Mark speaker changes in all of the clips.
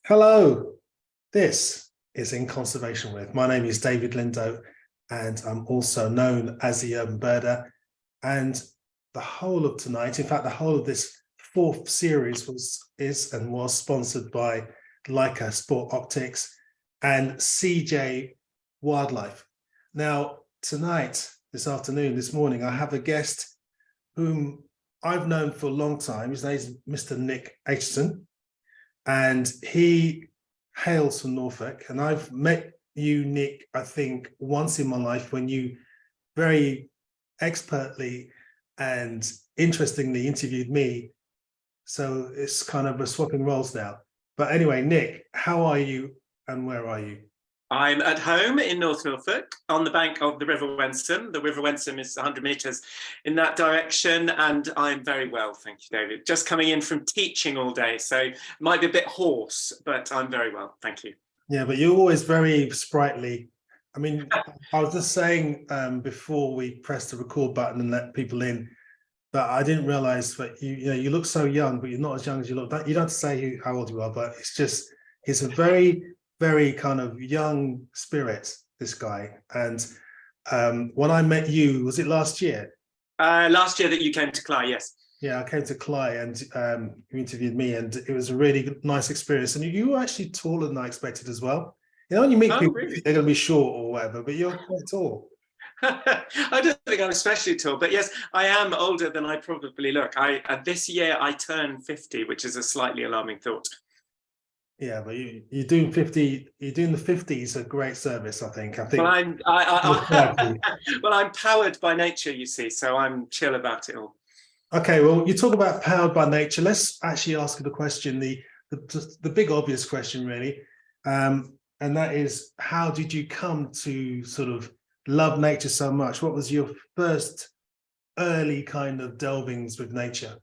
Speaker 1: Hello, this is In Conservation With. My name is David Lindo, and I'm also known as the Urban Birder. And the whole of tonight, in fact, the whole of this fourth series was sponsored by Leica Sport Optics and CJ Wildlife. Now, tonight, this afternoon, this morning, I have a guest whom I've known for a long time. His name is Mr. Nick Acheson, and he hails from Norfolk. And I've met you, Nick, I think once in my life when you very expertly and interestingly interviewed me. So it's kind of a swapping roles now. But anyway, Nick, how are you and where are you?
Speaker 2: I'm at home in North Norfolk on the bank of the River Wensum. The River Wensum is 100 metres in that direction, and I'm very well, thank you, David. Just coming in from teaching all day, so might be a bit hoarse, but I'm very well, thank you.
Speaker 1: Yeah, but you're always very sprightly. I mean, I was just saying before we press the record button and let people in, but I didn't realise that you look so young, but you're not as young as you look. You don't have to say how old you are, but he's a very kind of young spirit, this guy. And when I met you, was it last year?
Speaker 2: Last year that you came to Clyde, yes.
Speaker 1: Yeah, I came to Clyde and you interviewed me, and it was a really nice experience. And you were actually taller than I expected as well. You know, when you meet people,
Speaker 2: really?
Speaker 1: They're going to be short or whatever, but you're quite tall.
Speaker 2: I don't think I'm especially tall, but yes, I am older than I probably look. This year I turn 50, which is a slightly alarming thought.
Speaker 1: Yeah, but you're doing 50. You're doing the 50s a great service, I think.
Speaker 2: Well, I'm powered by nature, you see, so I'm chill about it all.
Speaker 1: Okay, well, you talk about powered by nature. Let's actually ask the question, the big obvious question, really, and that is, how did you come to sort of love nature so much? What was your first early kind of delvings with nature?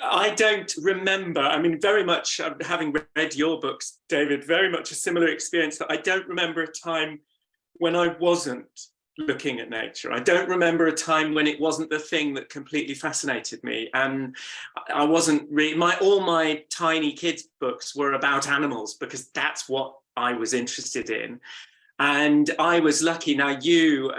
Speaker 2: I don't remember. I mean, very much having read your books, David, very much a similar experience, that I don't remember a time when I wasn't looking at nature. I don't remember a time when it wasn't the thing that completely fascinated me. And I wasn't really, all my tiny kids' books were about animals because that's what I was interested in. And I was lucky. Now, you,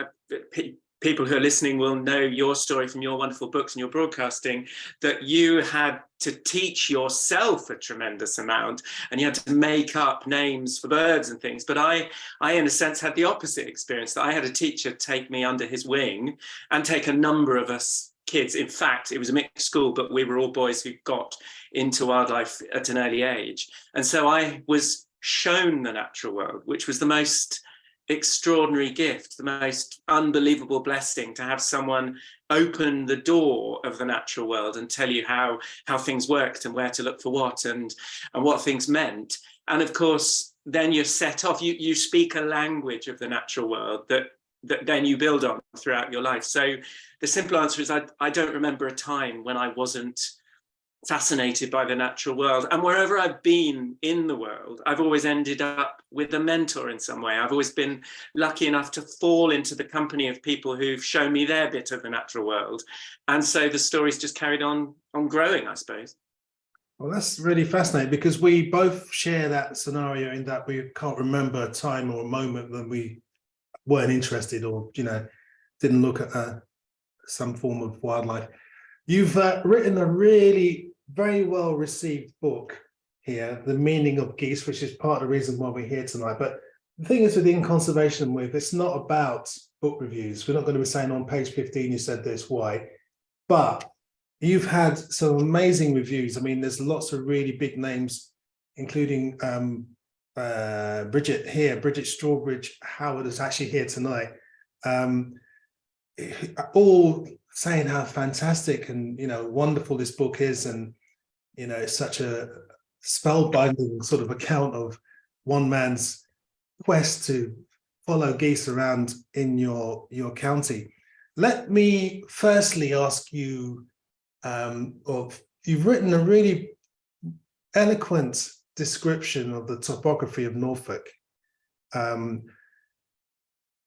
Speaker 2: people who are listening will know your story from your wonderful books and your broadcasting, that you had to teach yourself a tremendous amount and you had to make up names for birds and things. But I in a sense, had the opposite experience, that I had a teacher take me under his wing and take a number of us kids. In fact, it was a mixed school, but we were all boys who got into wildlife at an early age. And so I was shown the natural world, which was the most extraordinary gift, the most unbelievable blessing, to have someone open the door of the natural world and tell you how things worked and where to look for what and what things meant. And of course, then you're set off. You speak a language of the natural world that then you build on throughout your life. So the simple answer is I don't remember a time when I wasn't fascinated by the natural world. And wherever I've been in the world, I've always ended up with a mentor in some way. I've always been lucky enough to fall into the company of people who've shown me their bit of the natural world. And so the story's just carried on growing, I suppose.
Speaker 1: Well, that's really fascinating, because we both share that scenario in that we can't remember a time or a moment when we weren't interested or, didn't look at some form of wildlife. You've written a really very well received book here, The Meaning of Geese, which is part of the reason why we're here tonight. But the thing is, with In Conservation With, it's not about book reviews. We're not going to be saying on page 15 you said this, why? But you've had some amazing reviews. I mean, there's lots of really big names, including Bridget Strawbridge Howard is actually here tonight. All saying how fantastic and wonderful this book is, and it's such a spellbinding sort of account of one man's quest to follow geese around in your county. Let me firstly ask you, you've written a really eloquent description of the topography of Norfolk,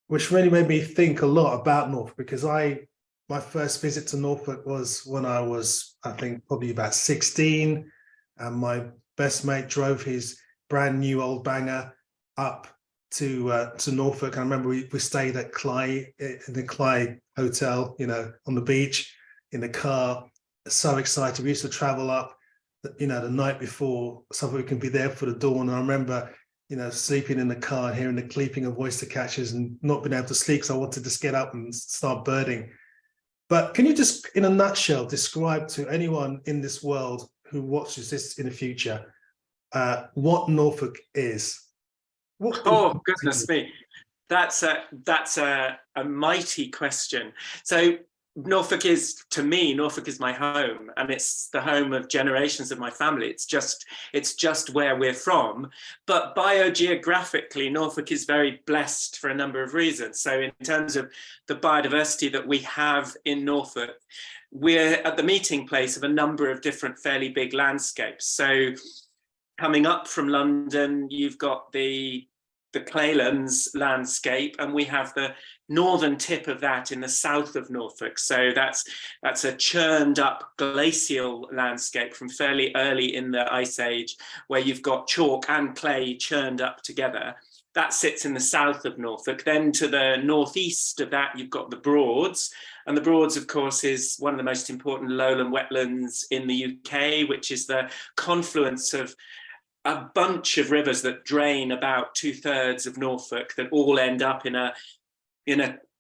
Speaker 1: which really made me think a lot about Norfolk, because my first visit to Norfolk was when I was, I think, probably about 16, and my best mate drove his brand new old banger up to Norfolk. I remember we stayed at Clyde, in the Clyde Hotel, you know, on the beach in the car. So excited. We used to travel up, you know, the night before so we can be there for the dawn. And I remember, you know, sleeping in the car and hearing the cleeping of oyster catchers and not being able to sleep because I wanted to just get up and start birding. But can you just, in a nutshell, describe to anyone in this world who watches this in the future what Norfolk is?
Speaker 2: Oh, goodness me. That's a mighty question. So Norfolk is, to me, Norfolk is my home, and it's the home of generations of my family. It's just where we're from. But biogeographically, Norfolk is very blessed for a number of reasons. So in terms of the biodiversity that we have in Norfolk, we're at the meeting place of a number of different fairly big landscapes. So coming up from London, you've got the Claylands landscape, and we have the northern tip of that in the south of Norfolk. So that's a churned up glacial landscape from fairly early in the Ice Age, where you've got chalk and clay churned up together. That sits in the south of Norfolk. Then to the northeast of that, you've got the Broads. And the Broads, of course, is one of the most important lowland wetlands in the UK, which is the confluence of a bunch of rivers that drain about 2/3 of Norfolk that all end up in a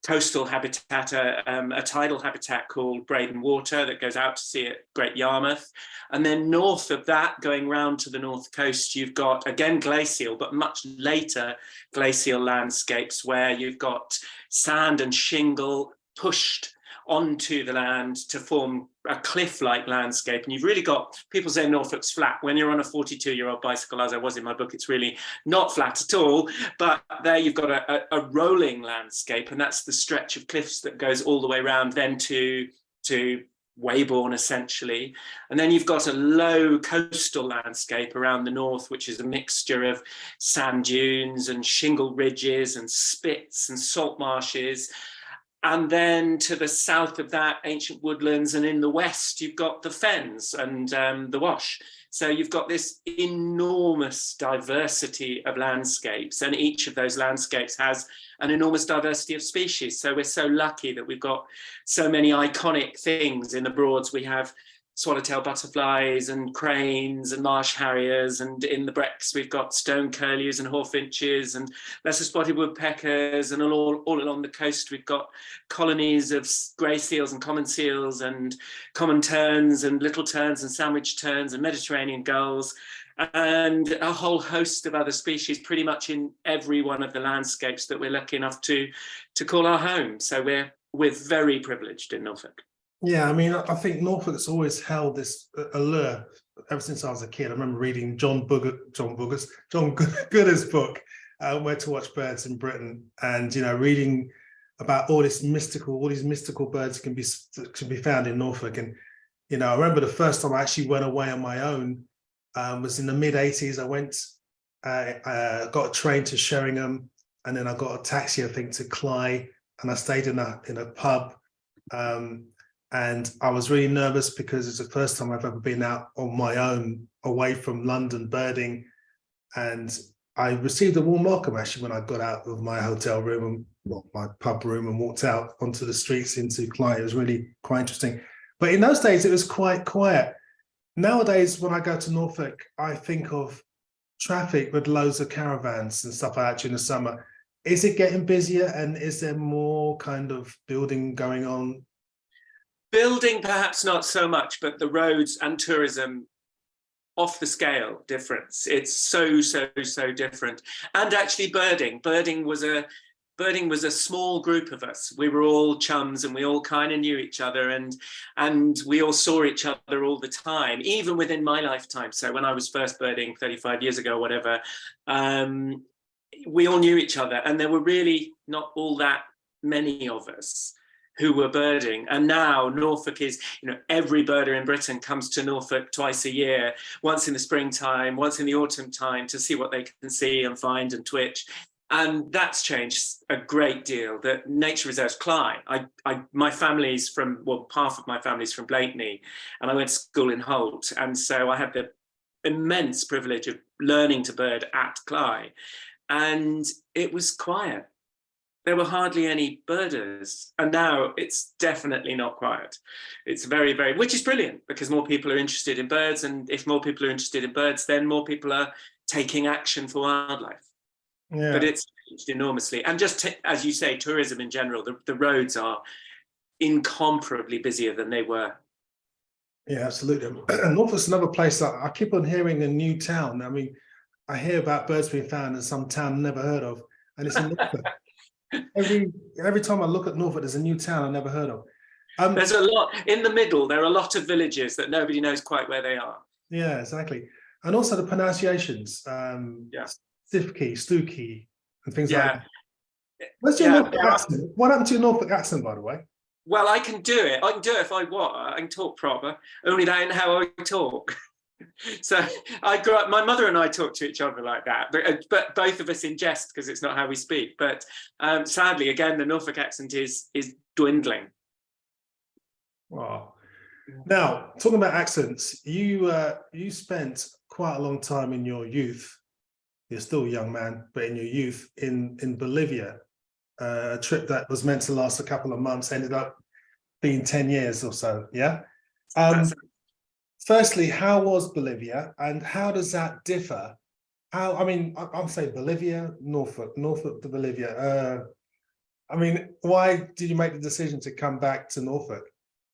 Speaker 2: coastal habitat, a tidal habitat called Breydon Water that goes out to sea at Great Yarmouth. And then north of that, going round to the north coast, you've got, again, glacial, but much later glacial landscapes where you've got sand and shingle pushed onto the land to form a cliff-like landscape. And you've really got, people say Norfolk's flat. When you're on a 42-year-old bicycle, as I was in my book, it's really not flat at all. But there you've got a rolling landscape, and that's the stretch of cliffs that goes all the way around then to Weybourne, essentially. And then you've got a low coastal landscape around the north, which is a mixture of sand dunes and shingle ridges and spits and salt marshes. And then to the south of that, ancient woodlands, and in the west, you've got the fens and the Wash. So you've got this enormous diversity of landscapes, and each of those landscapes has an enormous diversity of species. So we're so lucky that we've got so many iconic things in the Broads. We have swallowtail butterflies and cranes and marsh harriers, and in the Brecks we've got stone curlews and hawfinches and lesser spotted woodpeckers, and all along the coast we've got colonies of grey seals and common seals and common terns and little terns and sandwich terns and Mediterranean gulls, and a whole host of other species pretty much in every one of the landscapes that we're lucky enough to call our home. So we're very privileged in Norfolk.
Speaker 1: Yeah, I mean, I think Norfolk's always held this allure ever since I was a kid. I remember reading John Gooder's book, Where to Watch Birds in Britain, and reading about all these mystical birds can be found in Norfolk. And I remember the first time I actually went away on my own was in the mid-80s. I got a train to Sheringham, and then I got a taxi, I think, to Clyde, and I stayed in a pub. And I was really nervous because it's the first time I've ever been out on my own away from London birding. And I received a warm welcome actually when I got out of my hotel room, my pub room, and walked out onto the streets into Clyde. It was really quite interesting. But in those days, it was quite quiet. Nowadays, when I go to Norfolk, I think of traffic with loads of caravans and stuff like that during the summer. Is it getting busier, and is there more kind of building going on?
Speaker 2: Building, perhaps not so much, but the roads and tourism, off the scale difference. It's so different. And actually birding was a small group of us. We were all chums, and we all kind of knew each other, and we all saw each other all the time, even within my lifetime. So when I was first birding 35 years ago, whatever, we all knew each other, and there were really not all that many of us who were birding. And now Norfolk is, every birder in Britain comes to Norfolk twice a year, once in the springtime, once in the autumn time, to see what they can see and find and twitch. And that's changed a great deal. The nature reserves, Clyde. My family's half of my family's from Blakeney, and I went to school in Holt. And so I had the immense privilege of learning to bird at Cly, and it was quiet. There were hardly any birders, and now it's definitely not quiet. It's very, very, which is brilliant, because more people are interested in birds, and if more people are interested in birds, then more people are taking action for wildlife.
Speaker 1: Yeah.
Speaker 2: But it's changed enormously, and just as you say, tourism in general, the roads are incomparably busier than they were.
Speaker 1: Yeah, absolutely. Norfolk's another place that I keep on hearing a new town. I mean, I hear about birds being found in some town I've never heard of, and it's in Norfolk. Every time I look at Norfolk, there's a new town I've never heard of.
Speaker 2: There's a lot in the middle. There are a lot of villages that nobody knows quite where they are.
Speaker 1: Yeah, exactly. And also the pronunciations, Stifky, Stooky, and things like that. What's your Norfolk accent? What happened to your Norfolk accent, by the way?
Speaker 2: Well, I can do it. I can do it if I want. I can talk proper, only that ain't how I talk. So I grew up, my mother and I talk to each other like that, but both of us in jest, because it's not how we speak. But sadly, again, the Norfolk accent is dwindling.
Speaker 1: Wow. Now, talking about accents, you spent quite a long time in your youth. You're still a young man, but in your youth in Bolivia, a trip that was meant to last a couple of months ended up being 10 years or so. Yeah. Firstly, how was Bolivia, and how does that differ? I mean, I'll say Bolivia, Norfolk to Bolivia. I mean, why did you make the decision to come back to Norfolk?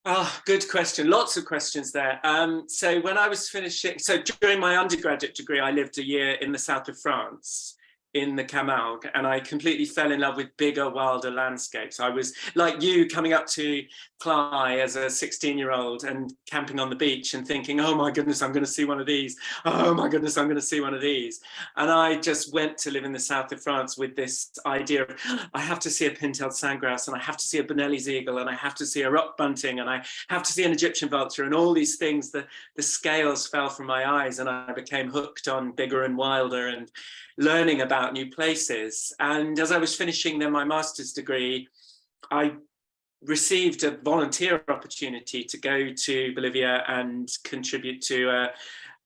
Speaker 2: Oh, good question. Lots of questions there. So when I was finishing, so during my undergraduate degree, I lived a year in the south of France, in the Camargue, and I completely fell in love with bigger, wilder landscapes. I was like you, coming up to Cly as a 16-year-old and camping on the beach and thinking, oh my goodness, I'm going to see one of these. Oh my goodness, I'm going to see one of these. And I just went to live in the south of France with this idea of, I have to see a pin-tailed sandgrouse, and I have to see a Bonelli's eagle, and I have to see a rock bunting, and I have to see an Egyptian vulture, and all these things. The scales fell from my eyes, and I became hooked on bigger and wilder and learning about new places. And as I was finishing then my master's degree, I received a volunteer opportunity to go to Bolivia and contribute to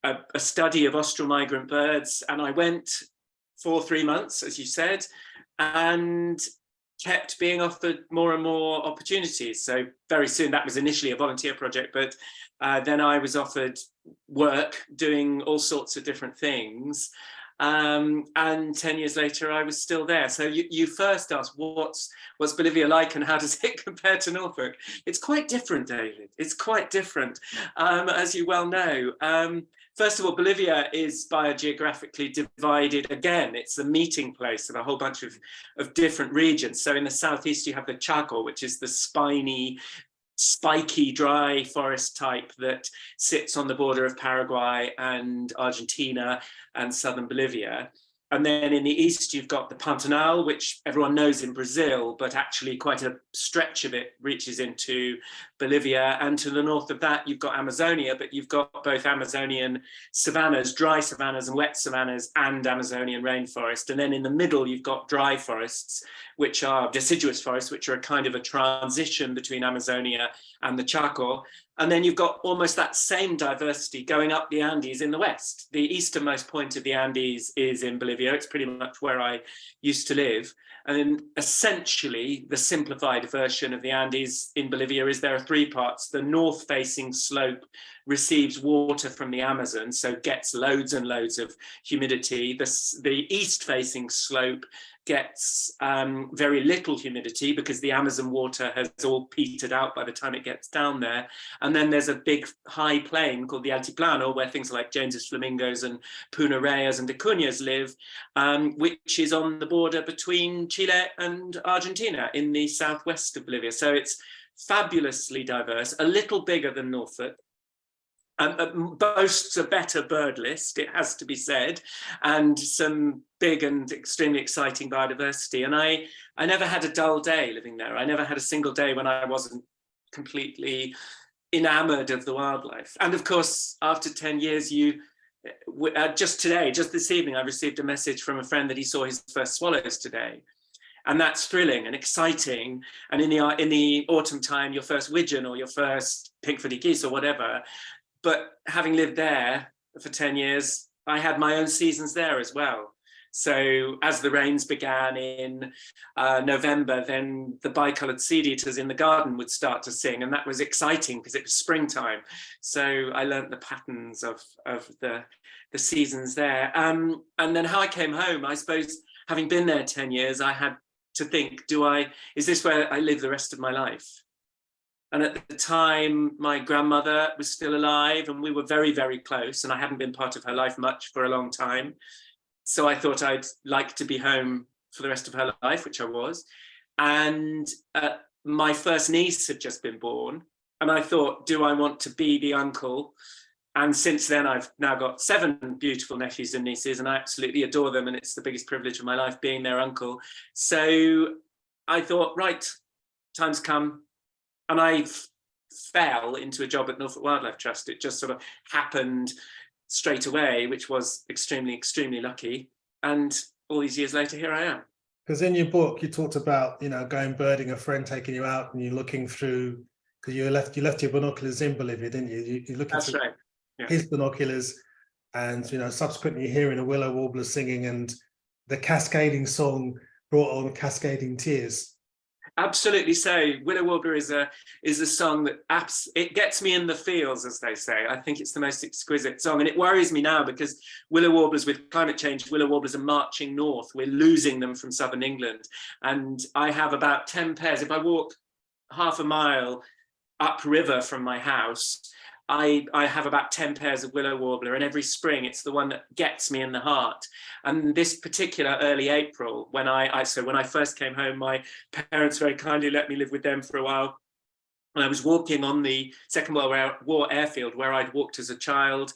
Speaker 2: a study of austral migrant birds. And I went for 3 months, as you said, and kept being offered more and more opportunities. So very soon, that was initially a volunteer project, but then I was offered work doing all sorts of different things. And 10 years later, I was still there. So you first asked, what's Bolivia like, and how does it compare to Norfolk? It's quite different, David. It's quite different, as you well know. First of all, Bolivia is biogeographically divided. Again, it's the meeting place of a whole bunch of different regions. So in the southeast, you have the Chaco, which is the spiny, spiky, dry forest type that sits on the border of Paraguay and Argentina and southern Bolivia. And then in the east, you've got the Pantanal, which everyone knows in Brazil, but actually quite a stretch of it reaches into Bolivia. And to the north of that, you've got Amazonia, but you've got both Amazonian savannas, dry savannas and wet savannas, and Amazonian rainforest. And then in the middle, you've got dry forests, which are deciduous forests, which are a kind of a transition between Amazonia and the Chaco. And then you've got almost that same diversity going up the Andes in the west. The easternmost point of the Andes is in Bolivia. It's pretty much where I used to live. And then essentially, the simplified version of the Andes in Bolivia is there are 3 parts. The north-facing slope receives water from the Amazon, so gets loads and loads of humidity. The east-facing slope gets very little humidity because the Amazon water has all petered out by the time it gets down there. And then there's a big high plain called the Altiplano, where things like James's flamingos and Puna reyes and vicuñas live, which is on the border between Chile and Argentina in the southwest of Bolivia. So it's fabulously diverse, a little bigger than Norfolk. Boasts a better bird list, it has to be said, and some big and extremely exciting biodiversity. And I never had a dull day living there. I never had a single day when I wasn't completely enamored of the wildlife. And of course, after 10 years, just this evening, I received a message from a friend that he saw his first swallows today. And that's thrilling and exciting. And in the autumn time, your first widgeon or your first pink-footed geese or whatever. But having lived there, for 10 years, I had my own seasons there as well. So as the rains began in November, then the bicoloured seed eaters in the garden would start to sing, and that was exciting because it was springtime. So I learnt the patterns of the seasons there. And then how I came home, I suppose, having been there 10 years, I had to think, is this where I live the rest of my life? And at the time, my grandmother was still alive and we were very, very close, and I hadn't been part of her life much for a long time. So I thought I'd like to be home for the rest of her life, which I was. And my first niece had just been born. And I thought, do I want to be the uncle? And since then, I've now got 7 beautiful nephews and nieces, and I absolutely adore them. And it's the biggest privilege of my life being their uncle. So I thought, right, time's come. And I fell into a job at Norfolk Wildlife Trust. It just sort of happened straight away, which was extremely, extremely lucky. And all these years later, here I am.
Speaker 1: Because in your book, you talked about, going birding, a friend taking you out and you're looking through, because you left your binoculars in Bolivia, didn't you? You're looking
Speaker 2: That's
Speaker 1: through
Speaker 2: right. Yeah.
Speaker 1: his binoculars, and, subsequently hearing a Willow Warbler singing, and the cascading song brought on cascading tears.
Speaker 2: Absolutely so. Willow Warbler is a song that it gets me in the feels, as they say. I think it's the most exquisite song, and it worries me now because willow warblers, with climate change, willow warblers are marching north. We're losing them from southern England, and I have about 10 pairs. If I walk half a mile upriver from my house, I have about 10 pairs of willow warbler, and every spring it's the one that gets me in the heart. And this particular early April, when I first came home, my parents very kindly let me live with them for a while. And I was walking on the Second World War airfield where I'd walked as a child,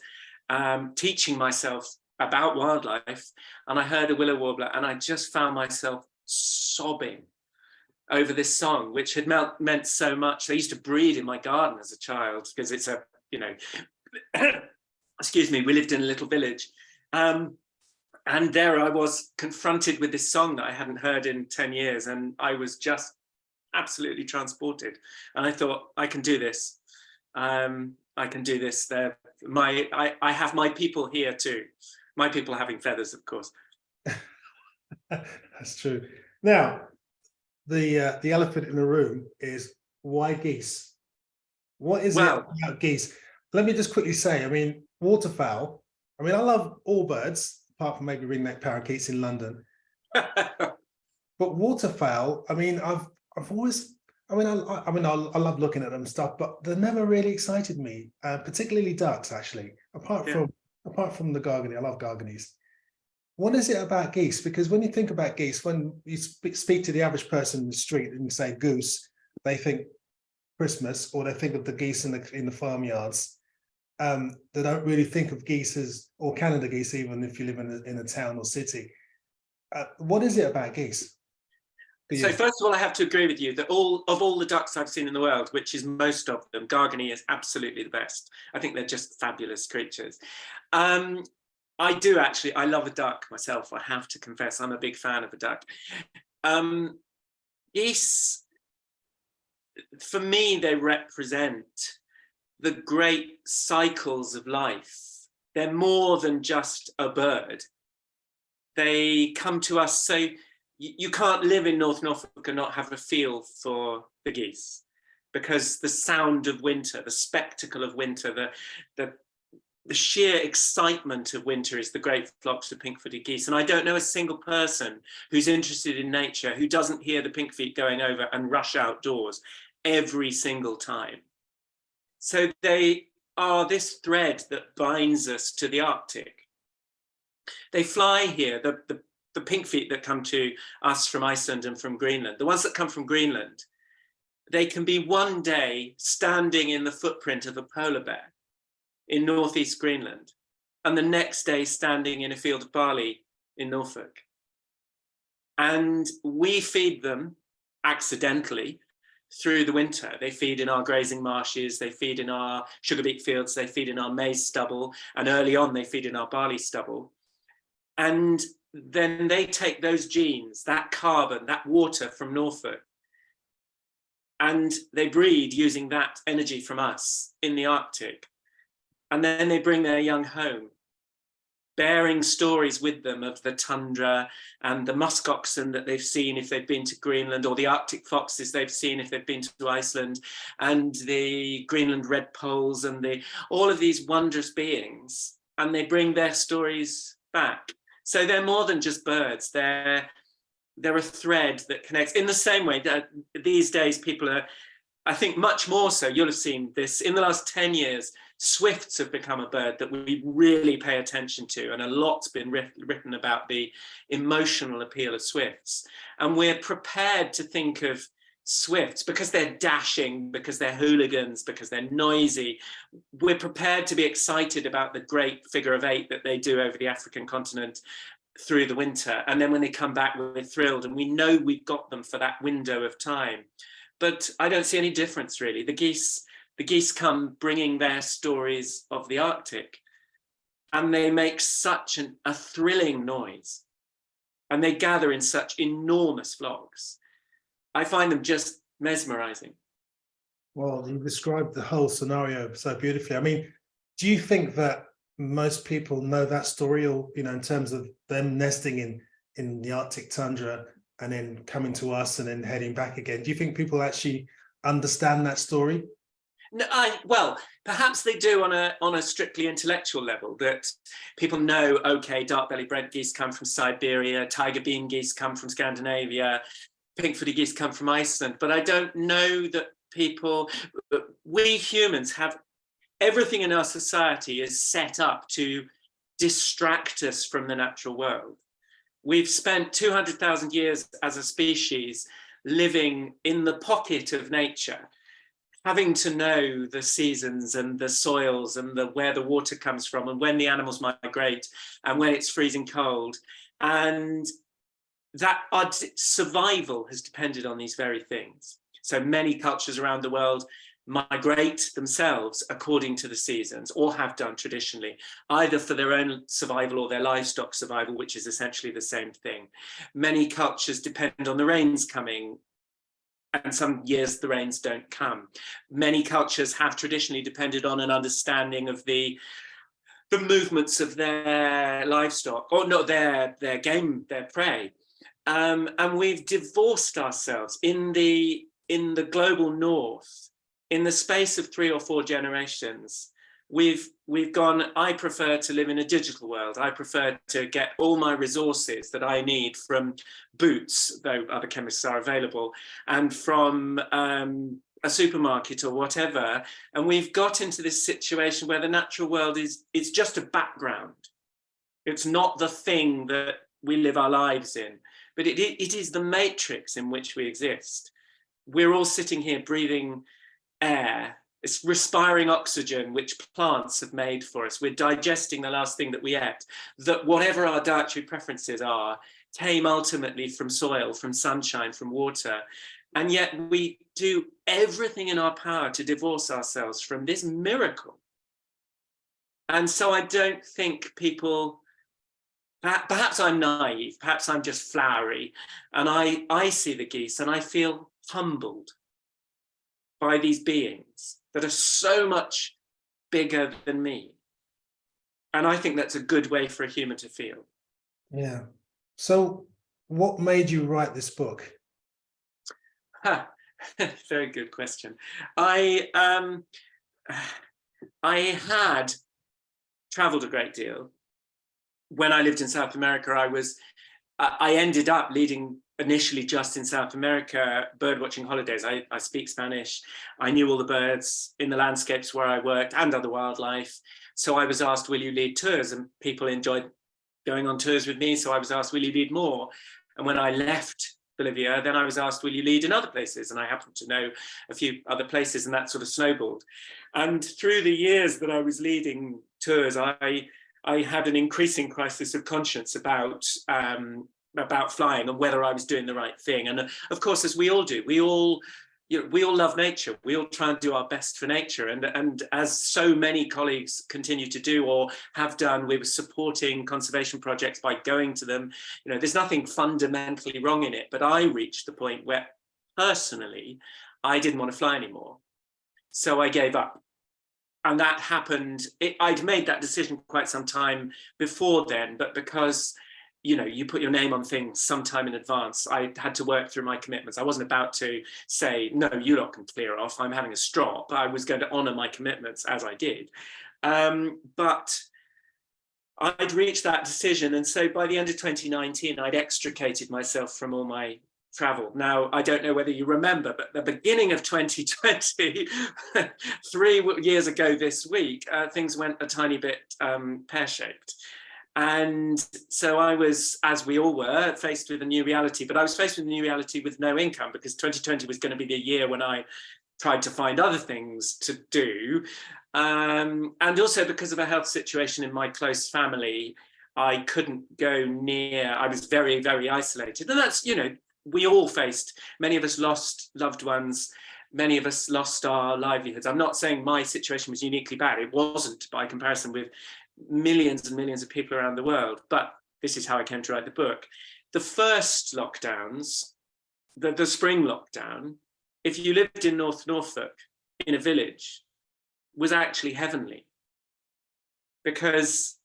Speaker 2: teaching myself about wildlife. And I heard a willow warbler, and I just found myself sobbing over this song, which had meant so much. They used to breed in my garden as a child because it's a, excuse me, we lived in a little village. And there I was confronted with this song that I hadn't heard in 10 years. And I was just absolutely transported. And I thought, I can do this. I can do this. I have my people here too. My people having feathers, of course.
Speaker 1: That's true. Now, the elephant in the room is, why geese? What is it about geese? Let me just quickly say, waterfowl. I love all birds, apart from maybe ringneck parakeets in London. But waterfowl, I've always, I love looking at them and stuff, but they've never really excited me, particularly ducks, actually. Apart from the gargany, I love garganies. What is it about geese? Because when you think about geese, when you speak to the average person in the street and you say goose, they think Christmas, or they think of the geese in the farmyards. They don't really think of geese or Canada geese, even if you live in a town or city. What is it about geese?
Speaker 2: So first of all, I have to agree with you that all the ducks I've seen in the world, which is most of them, gargany is absolutely the best. I think they're just fabulous creatures. I do actually, I love a duck myself. I have to confess, I'm a big fan of a duck. Geese, for me, they represent the great cycles of life. They're more than just a bird. They come to us, so you can't live in North Norfolk and not have a feel for the geese, because the sound of winter, the spectacle of winter, the sheer excitement of winter is the great flocks of pink-footed geese. And I don't know a single person who's interested in nature who doesn't hear the pink-feet going over and rush outdoors every single time. So they are this thread that binds us to the Arctic. They fly here, the pink-feet that come to us from Iceland and from Greenland, the ones that come from Greenland, they can be one day standing in the footprint of a polar bear in northeast Greenland, and the next day standing in a field of barley in Norfolk. And we feed them accidentally through the winter. They feed in our grazing marshes, they feed in our sugar beet fields, they feed in our maize stubble, and early on they feed in our barley stubble. And then they take those genes, that carbon, that water from Norfolk, and they breed using that energy from us in the Arctic. And then they bring their young home. bearing stories with them of the tundra and the musk oxen that they've seen if they've been to Greenland, or the Arctic foxes they've seen if they've been to Iceland, and the Greenland red poles, and all of these wondrous beings, and they bring their stories back. So they're more than just birds. They're a thread that connects, in the same way that these days people are, I think much more so, you'll have seen this, in the last 10 years, swifts have become a bird that we really pay attention to, and a lot's been written about the emotional appeal of swifts. And we're prepared to think of swifts because they're dashing, because they're hooligans, because they're noisy. We're prepared to be excited about the great figure of 8 that they do over the African continent through the winter. And then when they come back, we're thrilled, and we know we've got them for that window of time. But I don't see any difference, really. The geese come bringing their stories of the Arctic, and they make such a thrilling noise, and they gather in such enormous flocks. I find them just mesmerizing.
Speaker 1: Well, you described the whole scenario so beautifully. I mean, do you think that most people know that story, or, you know, in terms of them nesting in the Arctic tundra and then coming to us and then heading back again? Do you think people actually understand that story?
Speaker 2: No, well, perhaps they do on a strictly intellectual level, that people know, okay, dark-bellied red geese come from Siberia, tiger bean geese come from Scandinavia, pink-footed geese come from Iceland. But I don't know that we humans have, everything in our society is set up to distract us from the natural world. We've spent 200,000 years as a species living in the pocket of nature, having to know the seasons and the soils and where the water comes from and when the animals migrate and when it's freezing cold. And that our survival has depended on these very things. So many cultures around the world migrate themselves according to the seasons, or have done traditionally, either for their own survival or their livestock survival, which is essentially the same thing. Many cultures depend on the rains coming, and some years the rains don't come. Many cultures have traditionally depended on an understanding of the movements of their livestock, or not their game, their prey. And we've divorced ourselves in the global north. In the space of 3 or 4 generations, we've gone, I prefer to live in a digital world. I prefer to get all my resources that I need from boots, though other chemists are available, and from a supermarket or whatever. And we've got into this situation where the natural world is just a background. It's not the thing that we live our lives in, but it is the matrix in which we exist. We're all sitting here breathing air, it's respiring oxygen which plants have made for us. We're digesting the last thing that we ate, that whatever our dietary preferences are, came ultimately from soil, from sunshine, from water. And yet we do everything in our power to divorce ourselves from this miracle. And so I don't think people, perhaps I'm naive, perhaps I'm just flowery, and I see the geese and I feel humbled by these beings that are so much bigger than me. And I think that's a good way for a human to feel.
Speaker 1: Yeah. So what made you write this book?
Speaker 2: Very good question. I had traveled a great deal. When I lived in South America, I ended up leading initially just in South America birdwatching holidays. I speak Spanish. I knew all the birds in the landscapes where I worked and other wildlife. So I was asked, will you lead tours? And people enjoyed going on tours with me. So I was asked, will you lead more? And when I left Bolivia, then I was asked, will you lead in other places? And I happened to know a few other places, and that sort of snowballed. And through the years that I was leading tours, I had an increasing crisis of conscience about flying and whether I was doing the right thing. And of course, as we all do, we all love nature. We all try and do our best for nature. And as so many colleagues continue to do or have done, we were supporting conservation projects by going to them. You know, there's nothing fundamentally wrong in it, but I reached the point where personally, I didn't want to fly anymore. So I gave up. And that happened, I'd made that decision quite some time before then, but because, you know, you put your name on things sometime in advance, I had to work through my commitments. I wasn't about to say, no, you lot can clear off, I'm having a strop. I was going to honor my commitments, as I did. But I'd reached that decision. And so by the end of 2019, I'd extricated myself from all my travel. Now, I don't know whether you remember, but the beginning of 2020, 3 years ago this week, things went a tiny bit pear-shaped. And so I was, as we all were, faced with a new reality, but I was faced with a new reality with no income, because 2020 was going to be the year when I tried to find other things to do. And also because of a health situation in my close family, I couldn't go near, I was very, very isolated. And that's, you know, we all faced, many of us lost loved ones, many of us lost our livelihoods. I'm not saying my situation was uniquely bad. It wasn't, by comparison with millions and millions of people around the world. But this is how I came to write the book. The first lockdowns, the spring lockdown, if you lived in North Norfolk, in a village, was actually heavenly, because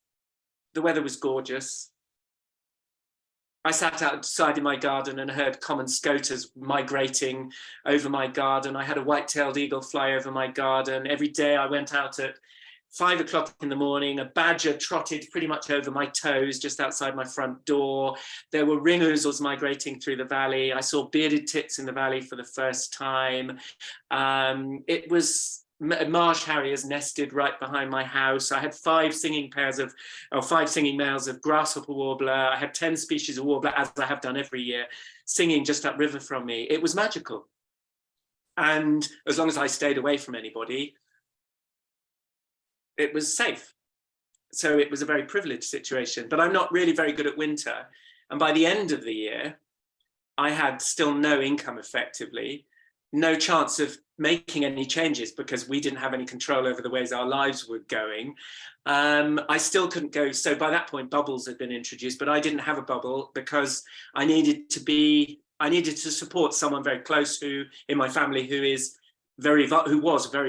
Speaker 2: the weather was gorgeous. I sat outside in my garden and heard common scoters migrating over my garden. I had a white-tailed eagle fly over my garden. Every day I went out at 5 o'clock in the morning. A badger trotted pretty much over my toes just outside my front door. There were ring-ouzels migrating through the valley. I saw bearded tits in the valley for the first time. It was marsh harriers nested right behind my house. I had 5 singing males of grasshopper warbler. I had 10 species of warbler, as I have done every year, singing just upriver from me. It was magical. And as long as I stayed away from anybody, it was safe. So it was a very privileged situation, but I'm not really very good at winter. And by the end of the year, I had still no income effectively, no chance of making any changes because we didn't have any control over the ways our lives were going. I still couldn't go. So by that point, bubbles had been introduced, but I didn't have a bubble because I needed to support someone very close in my family who was very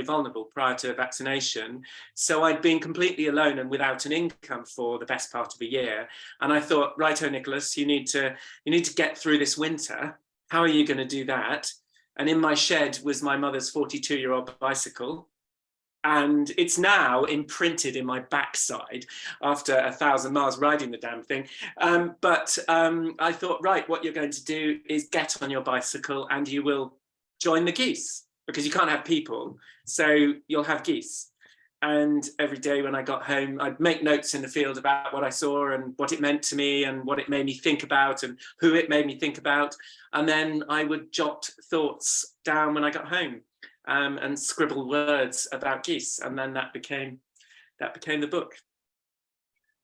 Speaker 2: vulnerable prior to vaccination. So I'd been completely alone and without an income for the best part of a year. And I thought, righto, Nicholas, you need to get through this winter. How are you going to do that? And in my shed was my mother's 42-year-old bicycle. And it's now imprinted in my backside after 1,000 miles riding the damn thing. But I thought, right, what you're going to do is get on your bicycle and you will join the geese, because you can't have people, so you'll have geese. And every day when I got home, I'd make notes in the field about what I saw and what it meant to me and what it made me think about and who it made me think about. And then I would jot thoughts down when I got home and scribble words about geese. And then that became the book.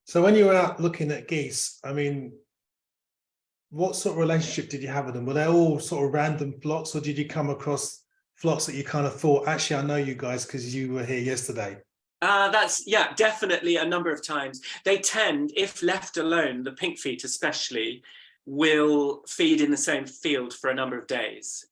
Speaker 1: So when you were out looking at geese, I mean, what sort of relationship did you have with them? Were they all sort of random flocks, or did you come across flocks that you kind of thought, actually, I know you guys because you were here yesterday?
Speaker 2: Yeah, definitely a number of times. They tend, if left alone, the pink feet especially, will feed in the same field for a number of days.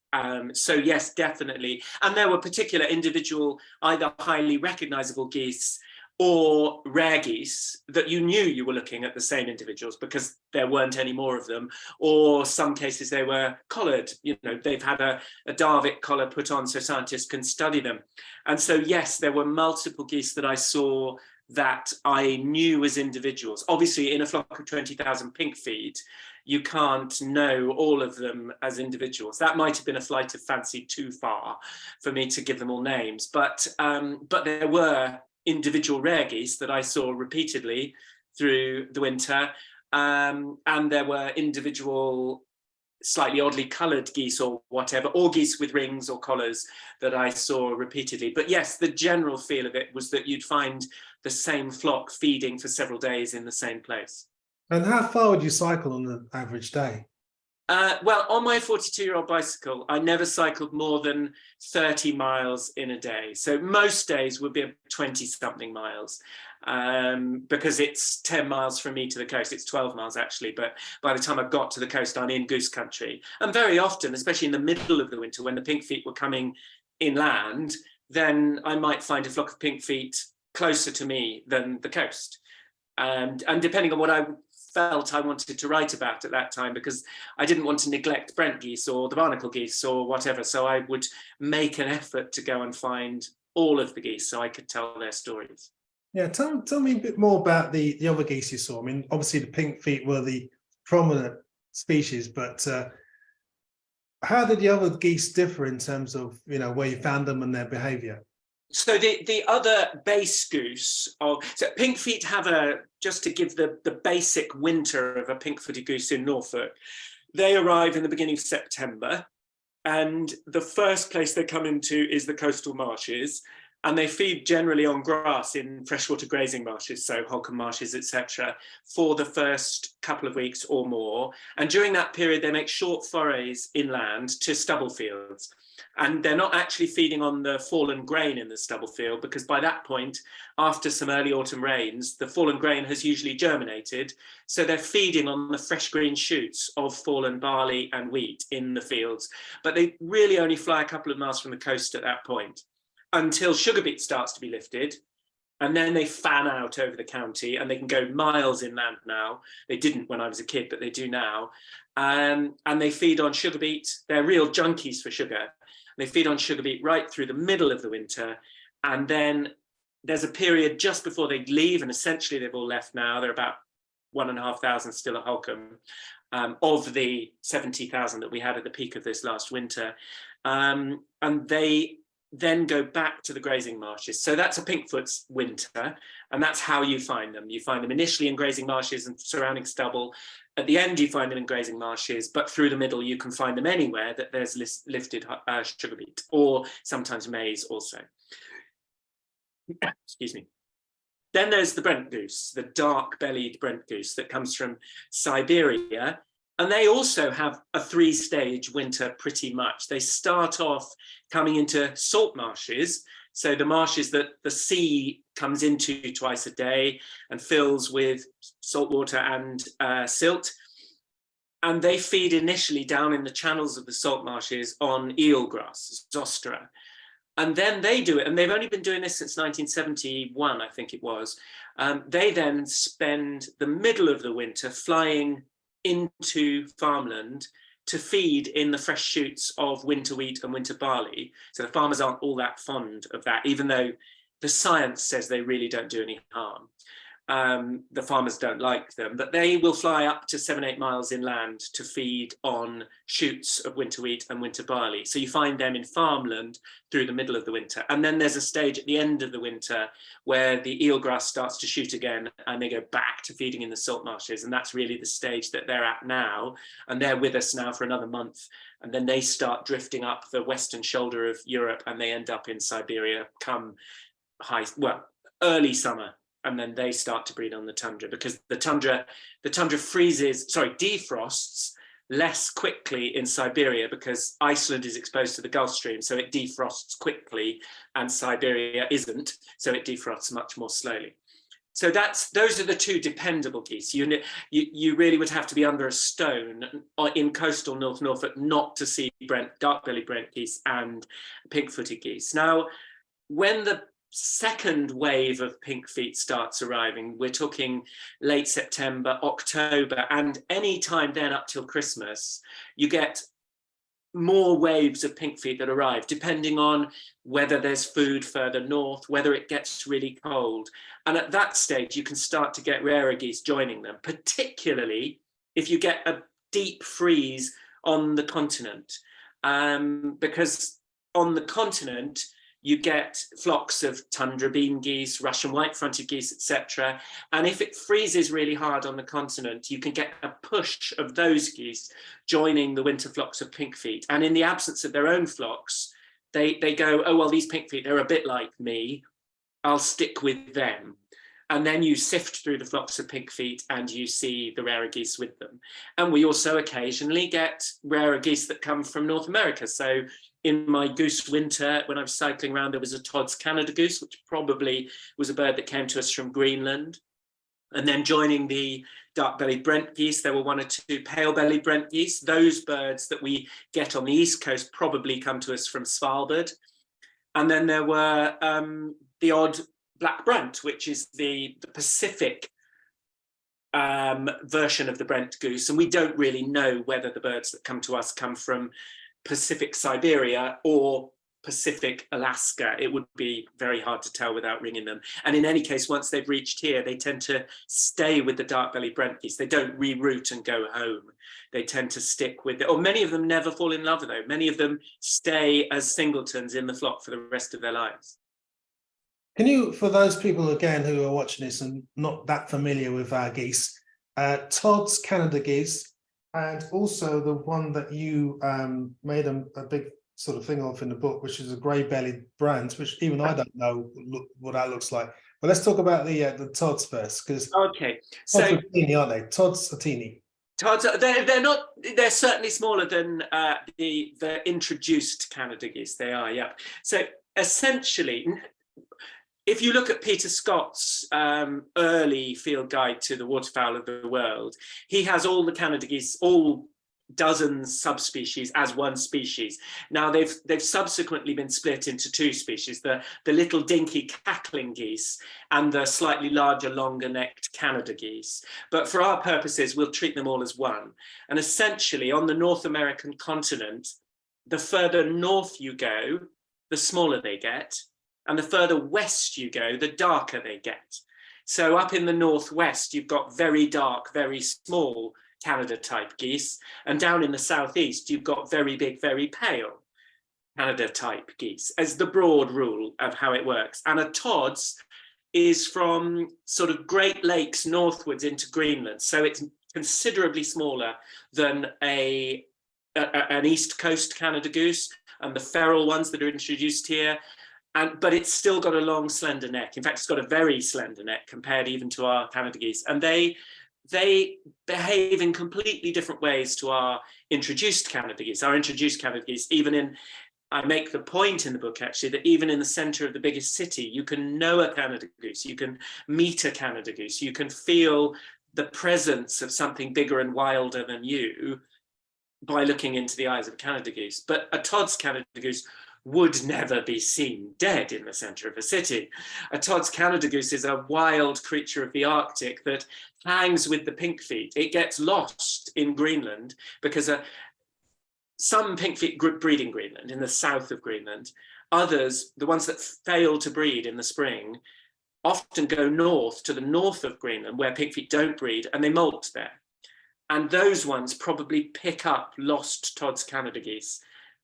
Speaker 2: So yes, definitely. And there were particular individual, either highly recognizable geese or rare geese that you knew you were looking at the same individuals because there weren't any more of them, or some cases they were collared, you know, they've had a Darvik collar put on so scientists can study them. And so yes, there were multiple geese that I saw that I knew as individuals. Obviously in a flock of 20,000 pink feet, you can't know all of them as individuals. That might have been a flight of fancy too far for me to give them all names, but there were individual rare geese that I saw repeatedly through the winter. And there were individual slightly oddly coloured geese or whatever, or geese with rings or collars that I saw repeatedly. But yes, the general feel of it was that you'd find the same flock feeding for several days in the same place.
Speaker 1: And how far would you cycle on an average day?
Speaker 2: Well, on my 42-year-old bicycle, I never cycled more than 30 miles in a day. So most days would be 20-something miles because it's 10 miles from me to the coast. It's 12 miles, actually. But by the time I got to the coast, I'm in goose country. And very often, especially in the middle of the winter, when the pink feet were coming inland, then I might find a flock of pink feet closer to me than the coast. And depending on what I felt I wanted to write about at that time, because I didn't want to neglect Brent geese or the barnacle geese or whatever. So I would make an effort to go and find all of the geese so I could tell their stories.
Speaker 1: Yeah, tell me a bit more about the other geese you saw. I mean, obviously the pink feet were the prominent species, but how did the other geese differ in terms of, you know, where you found them and their behavior?
Speaker 2: So the other base goose so pink feet have just to give the basic winter of a pink-footed goose in Norfolk, they arrive in the beginning of September, and the first place they come into is the coastal marshes, and they feed generally on grass in freshwater grazing marshes, so Holcombe marshes, etc., for the first couple of weeks or more. And during that period, they make short forays inland to stubble fields. And they're not actually feeding on the fallen grain in the stubble field, because by that point, after some early autumn rains, the fallen grain has usually germinated. So they're feeding on the fresh green shoots of fallen barley and wheat in the fields. But they really only fly a couple of miles from the coast at that point, until sugar beet starts to be lifted. And then they fan out over the county, and they can go miles inland now. They didn't when I was a kid, but they do now. And they feed on sugar beet. They're real junkies for sugar. They feed on sugar beet right through the middle of the winter. And then there's a period just before they leave, and essentially they've all left now. They're about 1,500 still at Holcombe, of the 70,000 that we had at the peak of this last winter. And they then go back to the grazing marshes. So that's a pinkfoot's winter, and that's how you find them. You find them initially in grazing marshes and surrounding stubble. At the end, you find them in grazing marshes, but through the middle, you can find them anywhere that there's lifted sugar beet, or sometimes maize also. Excuse me. Then there's the Brent goose, the dark-bellied Brent goose that comes from Siberia. And they also have a three-stage winter pretty much. They start off coming into salt marshes, so the marshes that the sea comes into twice a day and fills with salt water and silt. And they feed initially down in the channels of the salt marshes on eelgrass, zostra. And then they do it, and they've only been doing this since 1971, I think it was. They then spend the middle of the winter flying into farmland to feed in the fresh shoots of winter wheat and winter barley. So the farmers aren't all that fond of that, even though the science says they really don't do any harm. The farmers don't like them, but they will fly up to 7-8 miles inland to feed on shoots of winter wheat and winter barley. So you find them in farmland through the middle of the winter. And then there's a stage at the end of the winter where the eelgrass starts to shoot again, and they go back to feeding in the salt marshes. And that's really the stage that they're at now. And they're with us now for another month. And then they start drifting up the western shoulder of Europe, and they end up in Siberia come early summer. And then they start to breed on the tundra, because the tundra defrosts less quickly in Siberia, because Iceland is exposed to the Gulf Stream, so it defrosts quickly, and Siberia isn't, so it defrosts much more slowly. So those are the two dependable geese. You really would have to be under a stone in coastal North Norfolk not to see dark-bellied Brent geese and pink-footed geese. Now, when the second wave of pink feet starts arriving, we're talking late September, October, and any time then up till Christmas, you get more waves of pink feet that arrive, depending on whether there's food further north, whether it gets really cold. And at that stage, you can start to get rarer geese joining them, particularly if you get a deep freeze on the continent, because on the continent, you get flocks of tundra bean geese, Russian white-fronted geese, etc. And if it freezes really hard on the continent, you can get a push of those geese joining the winter flocks of pink feet. And in the absence of their own flocks, they go, oh, well, these pink feet, they're a bit like me. I'll stick with them. And then you sift through the flocks of pink feet and you see the rarer geese with them. And we also occasionally get rarer geese that come from North America. So in my goose winter, when I was cycling around, there was a Todds Canada goose, which probably was a bird that came to us from Greenland. And then joining the dark-bellied Brent geese, there were 1 or 2 pale-bellied Brent geese. Those birds that we get on the East Coast probably come to us from Svalbard. And then there were the odd black Brent, which is the Pacific version of the Brent goose. And we don't really know whether the birds that come to us come from Pacific Siberia or Pacific Alaska. It would be very hard to tell without ringing them. And in any case, once they've reached here, they tend to stay with the dark-bellied Brent geese. They don't reroute and go home. They tend to stick with it. Or many of them never fall in love, though. Many of them stay as singletons in the flock for the rest of their lives.
Speaker 1: Can you, for those people again who are watching this and not that familiar with our geese, Todds Canada geese, and also the one that you made a big sort of thing of in the book, which is a grey-bellied Brant, which even I don't know what that looks like. But let's talk about the Todds first, because
Speaker 2: okay,
Speaker 1: so Todds are teeny, aren't they? Todds are teeny.
Speaker 2: Todds, they're not. They're certainly smaller than the introduced Canada geese. They are, yeah. So essentially, if you look at Peter Scott's early field guide to the waterfowl of the world, he has all the Canada geese, all dozens subspecies as one species. Now they've subsequently been split into two species, the little dinky cackling geese and the slightly larger, longer-necked Canada geese. But for our purposes, we'll treat them all as one. And essentially, on the North American continent, the further north you go, the smaller they get. And the further west you go, the darker they get. So up in the northwest, you've got very dark, very small Canada type geese. And down in the southeast, you've got very big, very pale Canada type geese, as the broad rule of how it works. And a Todds is from sort of Great Lakes northwards into Greenland. So it's considerably smaller than an East Coast Canada goose and the feral ones that are introduced here. But it's still got a long, slender neck. In fact, it's got a very slender neck compared even to our Canada geese. And they behave in completely different ways to our introduced Canada geese. Our introduced Canada geese, I make the point in the book, actually, that even in the center of the biggest city, you can know a Canada goose, you can meet a Canada goose, you can feel the presence of something bigger and wilder than you by looking into the eyes of a Canada goose. But a Todds Canada goose would never be seen dead in the center of a city. A Todds Canada goose is a wild creature of the Arctic that hangs with the pinkfeet. It gets lost in Greenland because some pinkfeet breed in Greenland, in the south of Greenland. Others, the ones that fail to breed in the spring, often go north to the north of Greenland where pinkfeet don't breed, and they molt there. And those ones probably pick up lost Todds Canada geese.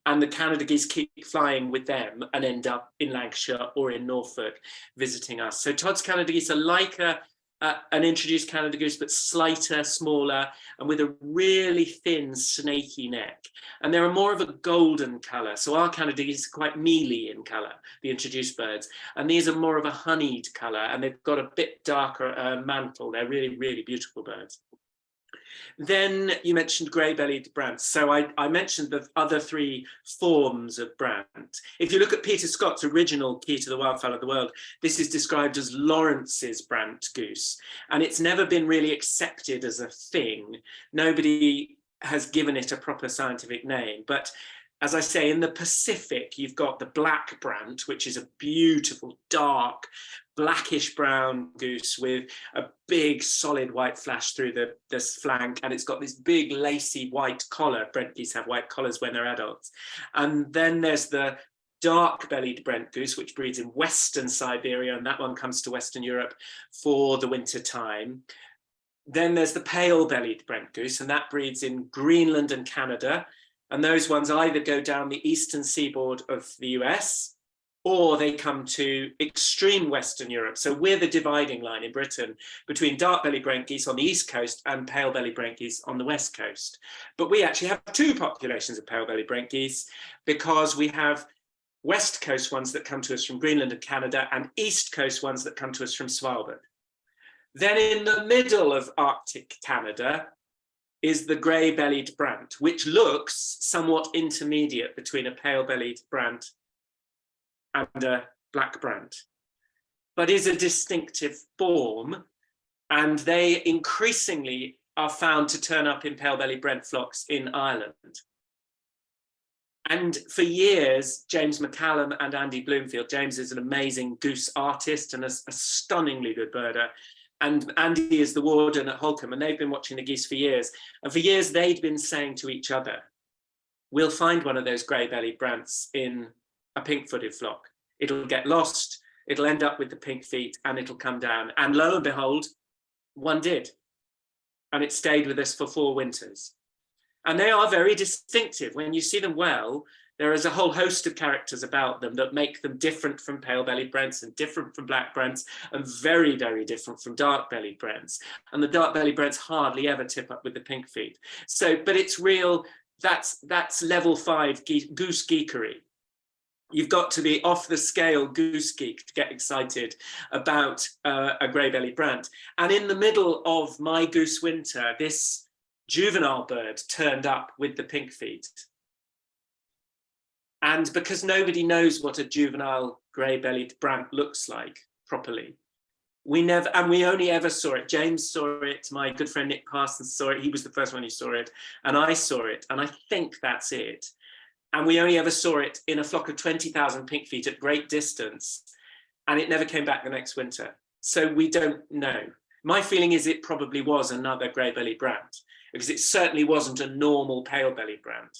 Speaker 2: And the Canada geese keep flying with them and end up in Lancashire or in Norfolk visiting us. So Todds Canada geese are like an introduced Canada goose, but slighter, smaller, and with a really thin, snaky neck. And they're more of a golden colour. So our Canada geese are quite mealy in colour, the introduced birds. And these are more of a honeyed colour, and they've got a bit darker mantle. They're really, really beautiful birds. Then you mentioned grey-bellied Brants. So I mentioned the other three forms of Brant. If you look at Peter Scott's original Key to the Wildfowl of the World, this is described as Lawrence's Brant goose. And it's never been really accepted as a thing. Nobody has given it a proper scientific name. But as I say, in the Pacific, you've got the black Brant, which is a beautiful, dark, blackish brown goose with a big solid white flash through this flank, and it's got this big lacy white collar. Brent geese have white collars when they're adults. And then there's the dark-bellied Brent goose, which breeds in Western Siberia, and that one comes to Western Europe for the winter time. Then there's the pale-bellied Brent goose, and that breeds in Greenland and Canada. And those ones either go down the eastern seaboard of the US, or they come to extreme Western Europe. So we're the dividing line in Britain between dark-bellied Brent geese on the east coast and pale-bellied Brent geese on the west coast. But we actually have two populations of pale-bellied Brent geese, because we have west coast ones that come to us from Greenland and Canada, and east coast ones that come to us from Svalbard. Then in the middle of Arctic Canada is the grey-bellied Brant, which looks somewhat intermediate between a pale-bellied Brant and a black Brant, but is a distinctive form, and they increasingly are found to turn up in pale-bellied Brent flocks in Ireland. And for years, James McCallum and Andy Bloomfield, James is an amazing goose artist and a stunningly good birder. And Andy is the warden at Holcombe, and they've been watching the geese for years. And for years, they'd been saying to each other, we'll find one of those grey-bellied brants in a pink-footed flock. It'll get lost, it'll end up with the pink feet, and it'll come down. And lo and behold, one did. And it stayed with us for 4 winters. And they are very distinctive. When you see them well, there is a whole host of characters about them that make them different from pale-bellied brents and different from black brents and very, very different from dark-bellied brents. And the dark-bellied brents hardly ever tip up with the pink feet. So, but it's real, that's level 5 goose geekery. You've got to be off the scale goose geek to get excited about a grey-bellied brant. And in the middle of my goose winter, this juvenile bird turned up with the pink feet. And because nobody knows what a juvenile grey-bellied brant looks like properly, we only ever saw it. James saw it, my good friend Nick Parsons saw it, he was the first one who saw it, and I saw it, and I think that's it. And we only ever saw it in a flock of 20,000 pink feet at great distance, and it never came back the next winter. So we don't know. My feeling is it probably was another grey-bellied brant, because it certainly wasn't a normal pale-bellied brant.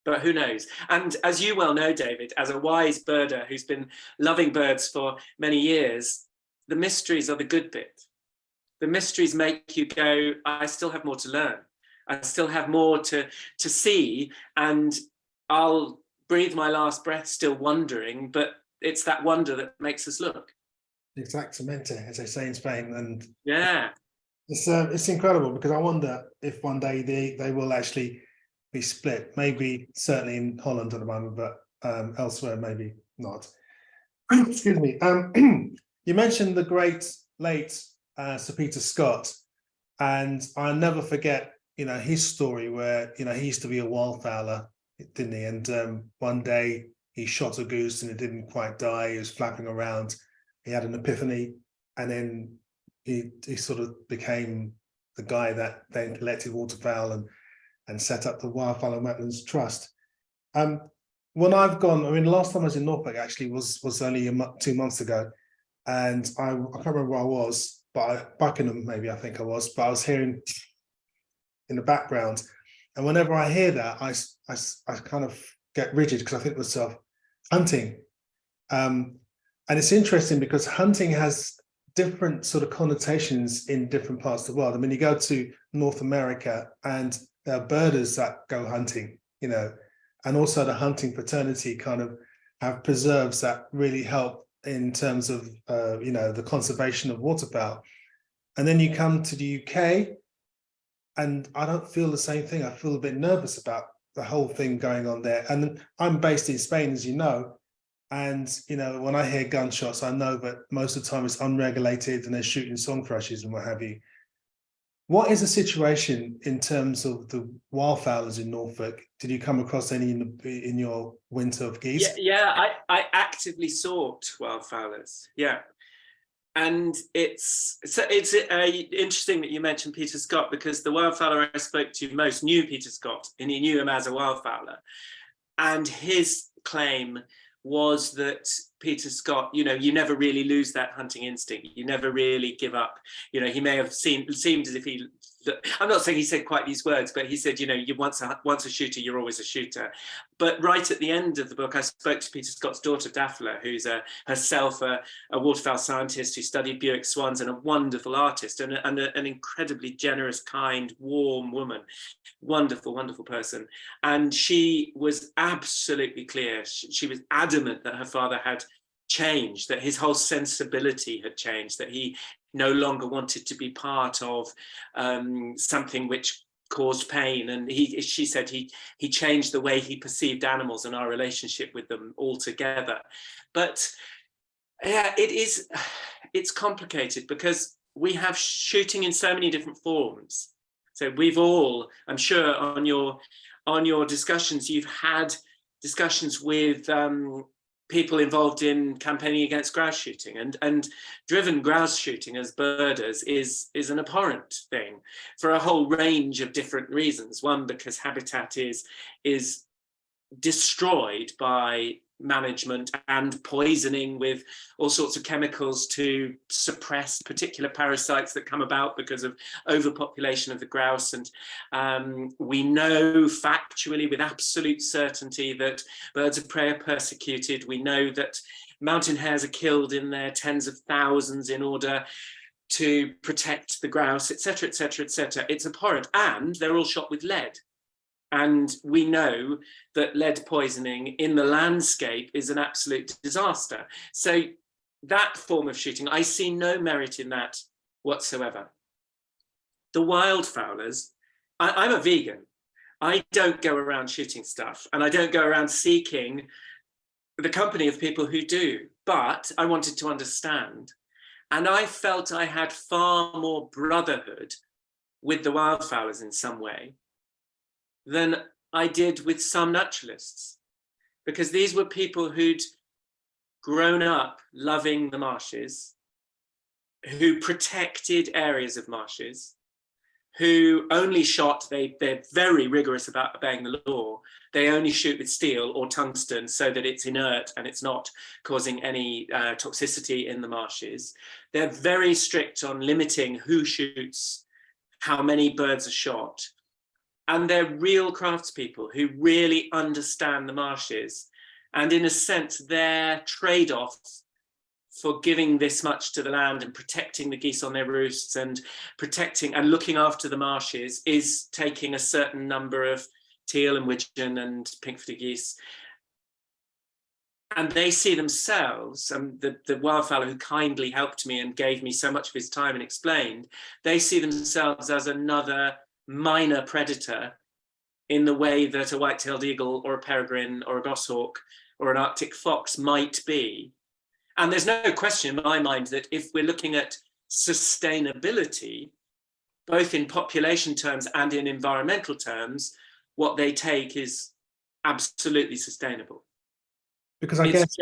Speaker 2: But who knows? And as you well know, David, as a wise birder who's been loving birds for many years, the mysteries are the good bit. The mysteries make you go, I still have more to learn. I still have more to see, and I'll breathe my last breath still wondering, but it's that wonder that makes us look.
Speaker 1: Exactamente, as they say in Spain. And
Speaker 2: yeah,
Speaker 1: it's incredible, because I wonder if one day they will actually be split. Maybe certainly in Holland at the moment, but elsewhere maybe not. Excuse me. You mentioned the great late Sir Peter Scott, and I'll never forget, his story where he used to be a wildfowler, didn't he? And one day he shot a goose and it didn't quite die. He was flapping around. He had an epiphany, and then he sort of became the guy that then collected waterfowl and set up the Wildfowl and Wetlands Trust. When I've gone, I mean, the last time I was in Norfolk actually was only 2 months ago, and I can't remember where I was, but Buckingham maybe I think I was, but I was hearing in the background, and whenever I hear that, I kind of get rigid, because I think to myself, hunting. And it's interesting because hunting has different sort of connotations in different parts of the world. I mean, you go to North America and there are birders that go hunting, and also the hunting fraternity kind of have preserves that really help in terms of, the conservation of waterfowl. And then you come to the UK, and I don't feel the same thing. I feel a bit nervous about the whole thing going on there. And I'm based in Spain, as you know. And, when I hear gunshots, I know that most of the time it's unregulated and they're shooting song thrushes and what have you. What is the situation in terms of the wildfowlers in Norfolk? Did you come across any in your winter of geese?
Speaker 2: Yeah, I actively sought wildfowlers. Yeah. And it's interesting that you mentioned Peter Scott, because the wildfowler I spoke to most knew Peter Scott, and he knew him as a wildfowler. And his claim was that Peter Scott, you never really lose that hunting instinct. You never really give up. He may have seemed as if I'm not saying he said quite these words, but he said, you once a shooter, you're always a shooter. But right at the end of the book, I spoke to Peter Scott's daughter, Daphla, who's herself a waterfowl scientist who studied Buick swans and a wonderful artist and an incredibly generous, kind, warm woman. Wonderful, wonderful person. And she was absolutely clear. She was adamant that her father had changed, that his whole sensibility had changed, that he no longer wanted to be part of something which caused pain. And she said he changed the way he perceived animals and our relationship with them altogether. But yeah, it's complicated, because we have shooting in so many different forms. So we've all, I'm sure on your discussions, you've had discussions with people involved in campaigning against grouse shooting, and driven grouse shooting as birders is an abhorrent thing for a whole range of different reasons. One, because habitat is destroyed by management and poisoning with all sorts of chemicals to suppress particular parasites that come about because of overpopulation of the grouse. And we know factually with absolute certainty that birds of prey are persecuted. We know that mountain hares are killed in their tens of thousands in order to protect the grouse, etc., etc., etc. It's abhorrent, and they're all shot with lead. And we know that lead poisoning in the landscape is an absolute disaster. So that form of shooting, I see no merit in that whatsoever. The wildfowlers, I'm a vegan. I don't go around shooting stuff, and I don't go around seeking the company of people who do, but I wanted to understand. And I felt I had far more brotherhood with the wildfowlers in some way than I did with some naturalists, because these were people who'd grown up loving the marshes, who protected areas of marshes, who only shot, they're very rigorous about obeying the law. They only shoot with steel or tungsten so that it's inert and it's not causing any toxicity in the marshes. They're very strict on limiting who shoots, how many birds are shot. And they're real craftspeople who really understand the marshes. And in a sense, their trade-off for giving this much to the land and protecting the geese on their roosts and protecting and looking after the marshes is taking a certain number of teal and widgeon and pink-footed geese. And they see themselves, and the wildfowler who kindly helped me and gave me so much of his time and explained, they see themselves as another minor predator in the way that a white-tailed eagle or a peregrine or a goshawk or an Arctic fox might be. And there's no question in my mind that if we're looking at sustainability, both in population terms and in environmental terms, what they take is absolutely sustainable.
Speaker 1: Because I guess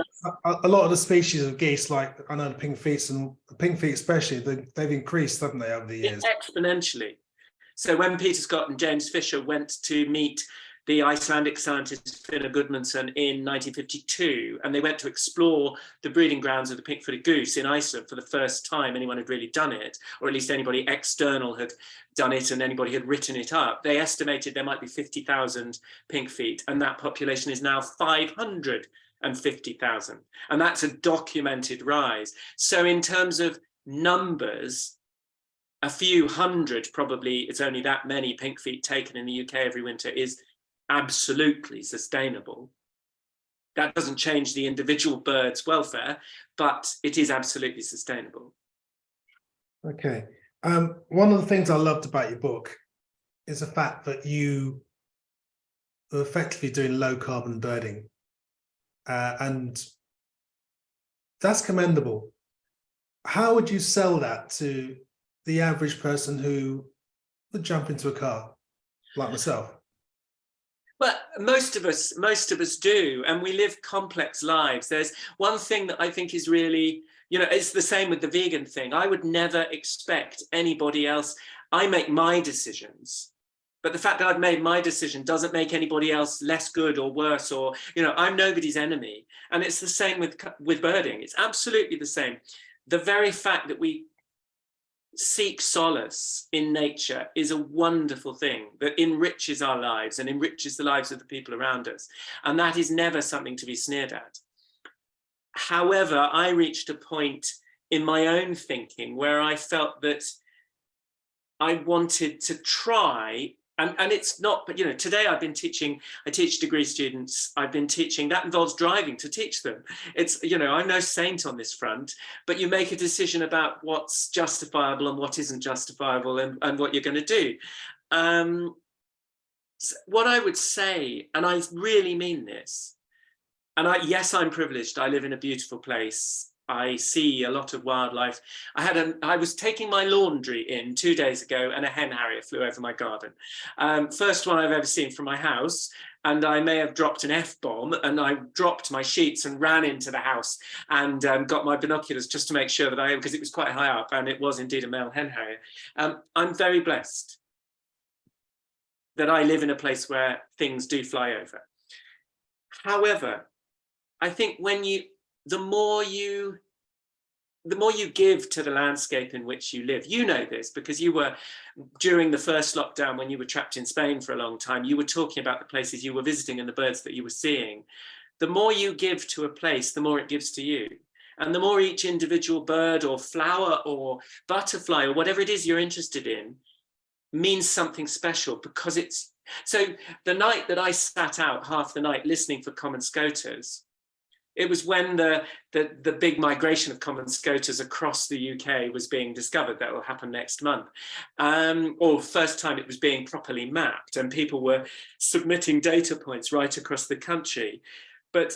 Speaker 1: a lot of the species of geese, like I know the pink feet and the pink feet especially, they've increased, haven't they, over the years?
Speaker 2: Exponentially. So when Peter Scott and James Fisher went to meet the Icelandic scientist Finnur Gudmundsson in 1952, and they went to explore the breeding grounds of the pink-footed goose in Iceland for the first time anyone had really done it, or at least anybody external had done it and anybody had written it up. They estimated there might be 50,000 pink feet, and that population is now 550,000. And that's a documented rise. So in terms of numbers, a few hundred, probably it's only that many pink feet taken in the UK every winter, is absolutely sustainable. That doesn't change the individual bird's welfare, but it is absolutely sustainable.
Speaker 1: Okay. One of the things I loved about your book is the fact that you are effectively doing low carbon birding. And that's commendable. How would you sell that to the average person who would jump into a car, like myself?
Speaker 2: Well, most of us do, and we live complex lives. There's one thing that I think is really, it's the same with the vegan thing. I would never expect anybody else. I make my decisions, but the fact that I've made my decision doesn't make anybody else less good or worse, or, I'm nobody's enemy. And it's the same with birding. It's absolutely the same. The very fact that we seek solace in nature is a wonderful thing that enriches our lives and enriches the lives of the people around us. And that is never something to be sneered at. However, I reached a point in my own thinking where I felt that I wanted to try, and it's not, but today I've been teaching, I teach degree students, I've been teaching, that involves driving to teach them. It's, I'm no saint on this front, but you make a decision about what's justifiable and what isn't justifiable and what you're going to do. What I would say, and I really mean this, and yes, I'm privileged, I live in a beautiful place, I see a lot of wildlife. I was taking my laundry in 2 days ago and a hen harrier flew over my garden. First one I've ever seen from my house, and I may have dropped an F-bomb, and I dropped my sheets and ran into the house and got my binoculars just to make sure that because it was quite high up and it was indeed a male hen harrier. I'm very blessed that I live in a place where things do fly over. However, I think the more you give to the landscape in which you live, you know this because you were, during the first lockdown when you were trapped in Spain for a long time, you were talking about the places you were visiting and the birds that you were seeing. The more you give to a place, the more it gives to you. And the more each individual bird or flower or butterfly or whatever it is you're interested in means something special, because it's, so the night that I sat out half the night listening for common scoters, it was when the big migration of common scoters across the UK was being discovered. That will happen next month. Or first time it was being properly mapped, and people were submitting data points right across the country. But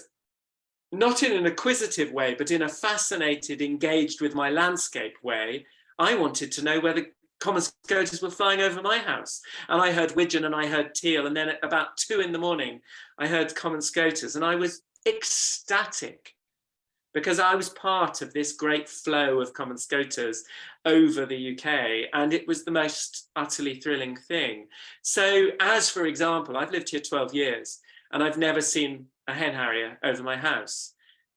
Speaker 2: not in an acquisitive way, but in a fascinated, engaged with my landscape way. I wanted to know whether common scoters were flying over my house. And I heard widgeon and I heard teal. And then at about 2 in the morning, I heard common scoters, and I was ecstatic because I was part of this great flow of common scoters over the UK, and it was the most utterly thrilling thing. So as, for example, I've lived here 12 years and I've never seen a hen harrier over my house.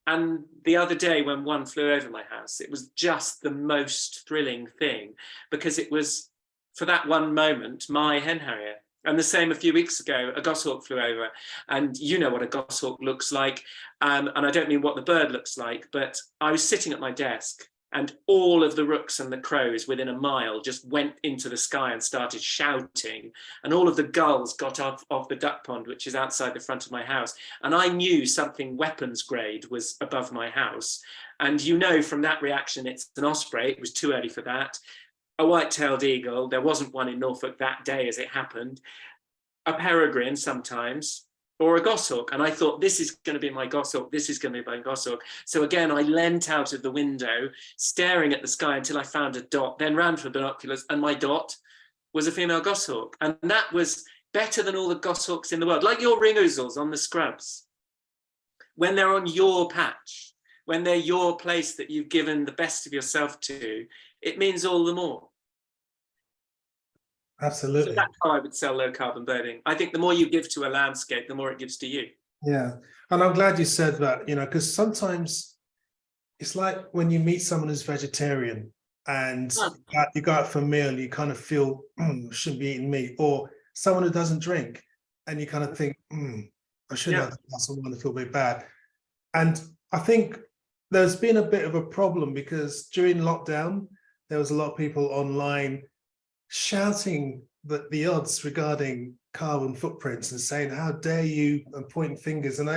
Speaker 2: And the other day when one flew over my house, it was just the most thrilling thing, because it was, for that one moment, my hen harrier. And the same a few weeks ago, a goshawk flew over, and you know what a goshawk looks like. And I don't mean what the bird looks like, but I was sitting at my desk and all of the rooks and the crows within a mile just went into the sky and started shouting. And all of the gulls got off the duck pond, which is outside the front of my house. And I knew something weapons grade was above my house. And you know from that reaction, it's an osprey. It was too early for that. A white-tailed eagle. There wasn't one in Norfolk that day as it happened. A peregrine sometimes, or a goshawk. And I thought, this is going to be my goshawk. This is going to be my goshawk. So again, I leant out of the window, staring at the sky until I found a dot, then ran for binoculars, and my dot was a female goshawk. And that was better than all the goshawks in the world, like your ring ouzels on the scrubs. When they're on your patch, when they're your place that you've given the best of yourself to, it means all the more.
Speaker 1: Absolutely.
Speaker 2: So that's how I would sell low carbon birding. I think the more you give to a landscape, the more it gives to you.
Speaker 1: Yeah. And I'm glad you said that, you know, because sometimes it's like when you meet someone who's vegetarian and you go out for a meal, you kind of feel, shouldn't be eating meat, or someone who doesn't drink and you kind of think, I should have someone to feel a bit bad. And I think there's been a bit of a problem because during lockdown, there was a lot of people online shouting the odds regarding carbon footprints and saying, how dare you, and pointing fingers. And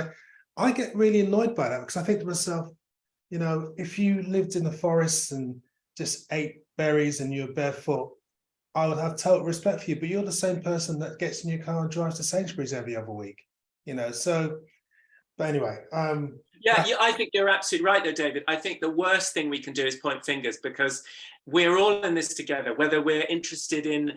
Speaker 1: I get really annoyed by that, because I think to myself, you know, if you lived in the forest and just ate berries and you were barefoot, I would have total respect for you. But you're the same person that gets in your car and drives to Sainsbury's every other week, you know. So, but anyway,
Speaker 2: I think you're absolutely right there, David. I think the worst thing we can do is point fingers, because we're all in this together, whether we're interested in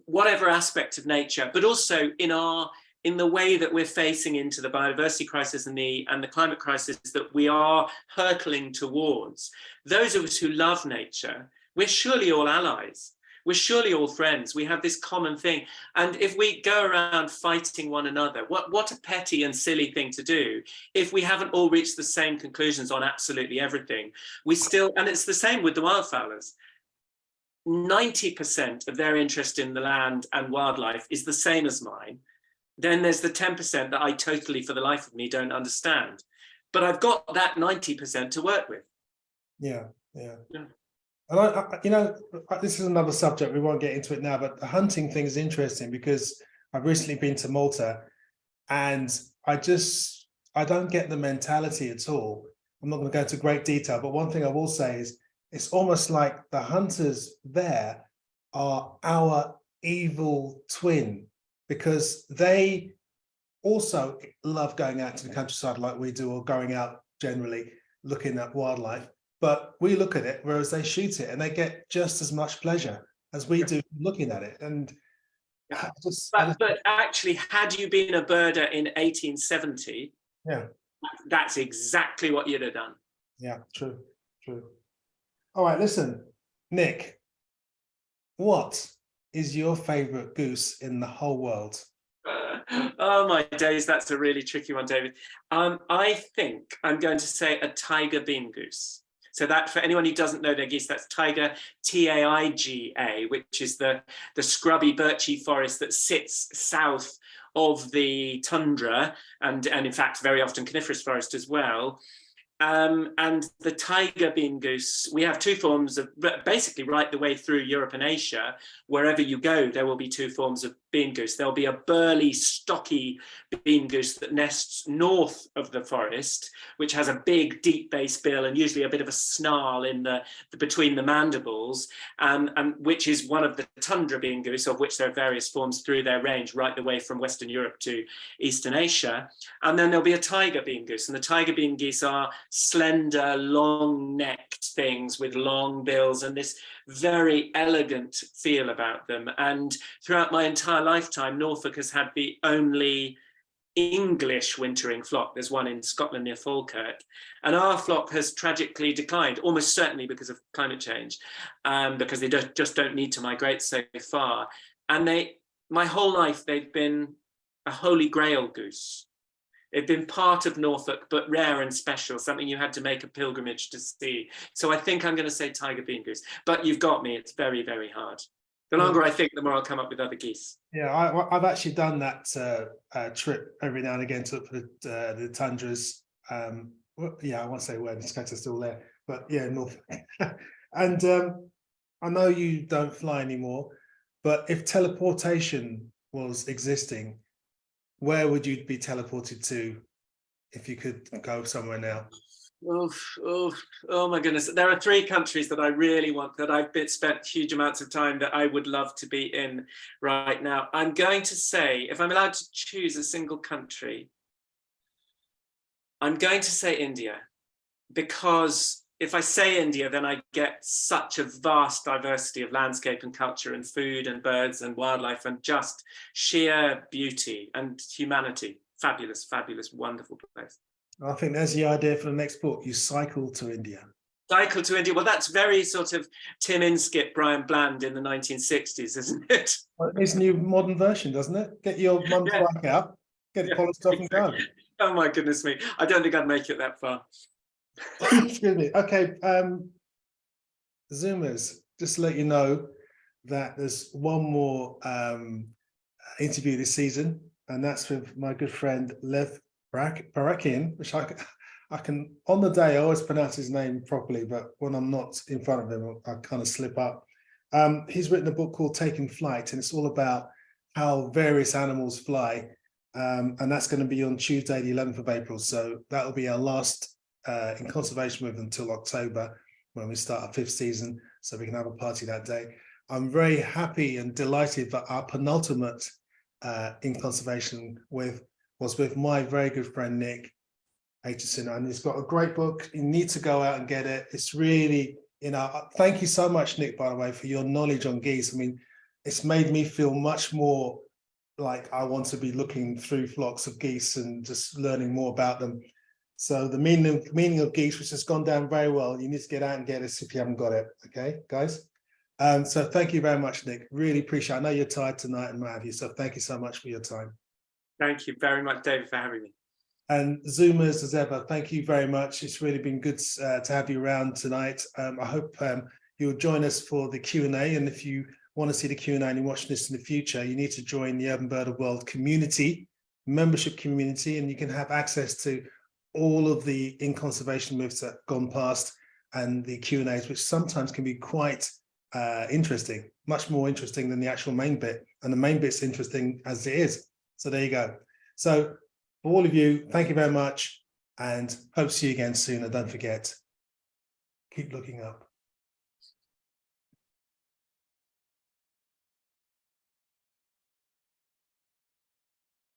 Speaker 2: whatever aspect of nature, but also in the way that we're facing into the biodiversity crisis and the climate crisis that we are hurtling towards. Those of us who love nature, we're surely all allies. We're surely all friends. We have this common thing. And if we go around fighting one another, what a petty and silly thing to do if we haven't all reached the same conclusions on absolutely everything. We still, and it's the same with the wildfowlers. 90% of their interest in the land and wildlife is the same as mine. Then there's the 10% that I totally, for the life of me, don't understand. But I've got that 90% to work with.
Speaker 1: Yeah. And I, you know, this is another subject, we won't get into it now, but the hunting thing is interesting because I've recently been to Malta and I don't get the mentality at all. I'm not going to go into great detail, but one thing I will say is it's almost like the hunters there are our evil twin, because they also love going out to the countryside like we do, or going out generally looking at wildlife. But we look at it, whereas they shoot it, and they get just as much pleasure as we do looking at it. And
Speaker 2: but actually, had you been a birder in 1870, that's exactly what you'd have done.
Speaker 1: Yeah, true. All right, listen, Nick, what is your favorite goose in the whole world?
Speaker 2: Oh my days, that's a really tricky one, David. I think I'm going to say a tiger bean goose. So that, for anyone who doesn't know their geese, that's tiger, Taiga, which is the scrubby birchy forest that sits south of the tundra, and in fact very often coniferous forest as well. And the tiger bean goose, we have two forms of, basically right the way through Europe and Asia. Wherever you go, there will be two forms of bean goose. There'll be a burly, stocky bean goose that nests north of the forest, which has a big, deep base bill and usually a bit of a snarl in the between the mandibles, and which is one of the tundra bean goose, of which there are various forms through their range, right the way from Western Europe to Eastern Asia. And then there'll be a tiger bean goose, and the tiger bean geese are slender, long-necked things with long bills and this very elegant feel about them. And throughout my entire lifetime, Norfolk has had the only English wintering flock. There's one in Scotland near Falkirk, and our flock has tragically declined, almost certainly because of climate change, because they just don't need to migrate so far. And my whole life, they've been a holy grail goose. They've been part of Norfolk, but rare and special, something you had to make a pilgrimage to see. So I think I'm going to say tiger bean goose, but you've got me. It's very, very hard. The longer I think, the more I'll come up with other geese.
Speaker 1: Yeah, I've actually done that trip every now and again to the tundras. Yeah, I won't say where, the scats are still there, but yeah, Norfolk. And I know you don't fly anymore, but if teleportation was existing, where would you be teleported to if you could go somewhere now? Oh my goodness. There are three countries that I really want, that I've spent huge amounts of time, that I would love to be in right now. I'm going to say, if I'm allowed to choose a single country, I'm going to say India, because if I say India, then I get such a vast diversity of landscape and culture and food and birds and wildlife and just sheer beauty and humanity. Fabulous, fabulous, wonderful place. I think there's the idea for the next book. You cycle to India. Cycle
Speaker 2: to India. Well, that's very sort of Tim Inskip, Brian Bland in the 1960s, isn't it?
Speaker 1: Well, it's a new modern version, doesn't it? Get your mum's bike out, get it polished off and go.
Speaker 2: Oh my goodness me. I don't think I'd make it that far.
Speaker 1: Excuse me. Okay, Zoomers, just to let you know that there's one more interview this season, and that's with my good friend Lev Barakian, which I can, on the day I always pronounce his name properly, but when I'm not in front of him, I kind of slip up. He's written a book called Taking Flight, and it's all about how various animals fly, and that's going to be on Tuesday, the 11th of April. So that'll be our last in conservation with until October, when we start our 5th season, so we can have a party that day. I'm very happy and delighted that our penultimate in conservation was with my very good friend Nick Acheson, and he's got a great book. You need to go out and get it. It's really, thank you so much, Nick, by the way, for your knowledge on geese. I mean, it's made me feel much more like I want to be looking through flocks of geese and just learning more about them. So the meaning of geese, which has gone down very well. You need to get out and get it if you haven't got it. Okay, guys. So thank you very much, Nick. Really appreciate it. I know you're tired tonight and what have you. So thank you so much for your time. Thank you very much, David, for having me. And Zoomers, as ever, thank you very much. It's really been good to have you around tonight. I hope you'll join us for the Q&A. And if you want to see the Q&A and you're watching this in the future, you need to join the Urban Bird of World community, membership community, and you can have access to all of the in conservation moves that have gone past and the Q&As, which sometimes can be quite interesting, much more interesting than the actual main bit. And the main bit's interesting as it is. So there you go. So for all of you, thank you very much, and hope to see you again soon. And don't forget, keep looking up.